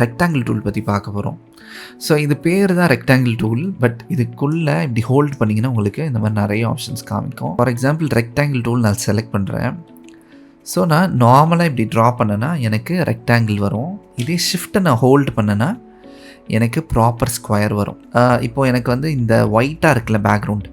Rectangle tool பற்றி பார்க்க போகிறோம். ஸோ இது பேர் தான் ரெக்டாங்கிள் டூல், பட் இதுக்குள்ளே இப்படி ஹோல்ட் பண்ணிங்கன்னா உங்களுக்கு இந்த மாதிரி நிறைய ஆப்ஷன்ஸ் காமிக்கும். ஃபார் எக்ஸாம்பிள் ரெக்டாங்கிள் டூல் நான் செலக்ட் பண்ணுறேன். ஸோ நான் நார்மலாக இப்படி ட்ரா பண்ணேன்னா எனக்கு ரெக்டாங்கிள் வரும். இதே ஷிஃப்ட்டை நான் ஹோல்டு பண்ணேன்னா எனக்கு ப்ராப்பர் ஸ்கொயர் வரும். இப்போது எனக்கு வந்து இந்த ஒயிட்டாக இருக்குல்ல பேக்ரவுண்ட்,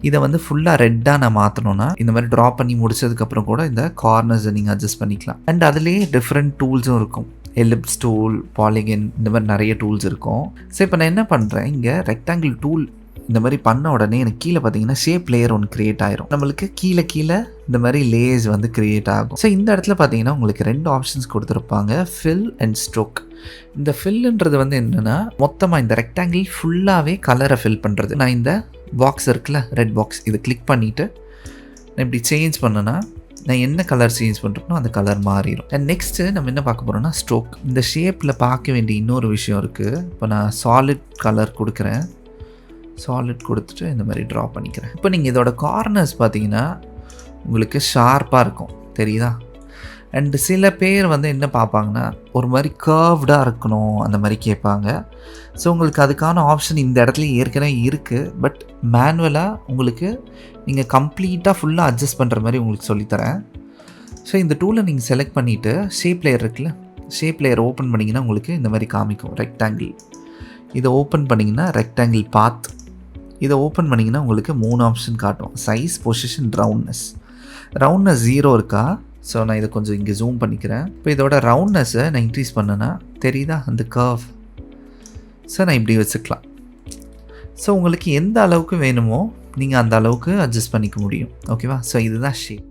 இதை வந்து ஃபுல்லாக ரெட்டாக நான் மாற்றணுன்னா இந்த மாதிரி ட்ரா பண்ணி முடிச்சதுக்கப்புறம் கூட இந்த கார்னர்ஸை நீங்கள் அட்ஜஸ்ட் பண்ணிக்கலாம். அண்ட் அதுலேயே டிஃப்ரெண்ட் டூல்ஸும் இருக்கும். எலிப்ஸ் டூல், பாலிகன், இந்த மாதிரி நிறைய டூல்ஸ் இருக்கும். ஸோ இப்போ நான் என்ன பண்ணுறேன், இங்கே ரெக்டாங்கிள் டூல் இந்த மாதிரி பண்ண உடனே எனக்கு கீழே பார்த்தீங்கன்னா ஷேப் லேயர் ஒன்று க்ரியேட் ஆயிரும். நம்மளுக்கு கீழே இந்த மாதிரி லேயர்ஸ் வந்து க்ரியேட் ஆகும். ஸோ இந்த இடத்துல பார்த்தீங்கன்னா உங்களுக்கு 2 ஆப்ஷன்ஸ் கொடுத்துருப்பாங்க, ஃபில் அண்ட் ஸ்ட்ரோக். இந்த ஃபில்லுன்றது வந்து என்னென்னா மொத்தமாக இந்த ரெக்டாங்கிள் ஃபுல்லாகவே கலரை ஃபில் பண்ணுறது. நான் இந்த பாக்ஸ் இருக்குல்ல, ரெட் பாக்ஸ், இதை கிளிக் பண்ணிவிட்டு நான் இப்படி சேஞ்ச் பண்ணேன்னா நான் என்ன கலர் சேஞ்ச் பண்ணுறேனோ அந்த கலர் மாறிடும். அண்ட் நெக்ஸ்ட்டு நம்ம என்ன பார்க்க போகிறோம்னா ஸ்ட்ரோக். இந்த ஷேப்பில் பார்க்க வேண்டிய இன்னொரு விஷயம் இருக்குது. இப்போ நான் சாலிட் கலர் கொடுக்குறேன், சாலிட் கொடுத்துட்டு இந்த மாதிரி ட்ரா பண்ணிக்கிறேன். இப்போ நீங்கள் இதோட கார்னர்ஸ் பார்த்தீங்கன்னா உங்களுக்கு ஷார்ப்பாக இருக்கும், தெரியுதா? அண்டு சில பேர் வந்து என்ன பார்ப்பாங்கன்னா ஒரு மாதிரி கர்வ்டாக இருக்கணும் அந்த மாதிரி கேட்பாங்க. ஸோ உங்களுக்கு அதுக்கான ஆப்ஷன் இந்த இடத்துல ஏற்கனவே இருக்குது. பட் மேனுவலாக உங்களுக்கு நீங்கள் கம்ப்ளீட்டாக ஃபுல்லாக அட்ஜஸ்ட் பண்ணுற மாதிரி உங்களுக்கு சொல்லித்தரேன். ஸோ இந்த டூலை நீங்கள் செலக்ட் பண்ணிவிட்டு ஷேப் லேயர் இருக்குல்ல, ஷேப் லேயர் ஓப்பன் பண்ணிங்கன்னா உங்களுக்கு இந்த மாதிரி காமிக்கும் ரெக்டாங்கிள். இதை ஓப்பன் பண்ணிங்கன்னா ரெக்டாங்கிள் பாத். இதை ஓப்பன் பண்ணிங்கன்னா உங்களுக்கு 3 ஆப்ஷன் காட்டும், சைஸ், பொசிஷன், ரவுண்ட்னஸ். ரவுண்ட்னஸ் 0 இருக்கா? ஸோ நான் இதை கொஞ்சம் இங்கே ஜூம் பண்ணிக்கிறேன். இப்போ இதோட ரவுண்ட்னஸை நான் இன்க்ரீஸ் பண்ணேன்னா தெரியுதா அந்த கர்வ்? ஸோ நான் இப்படி வச்சுக்கலாம். ஸோ உங்களுக்கு எந்த அளவுக்கு வேணுமோ நீங்கள் அந்த அளவுக்கு அட்ஜஸ்ட் பண்ணிக்க முடியும். ஓகேவா? ஸோ இதுதான் ஷேப்.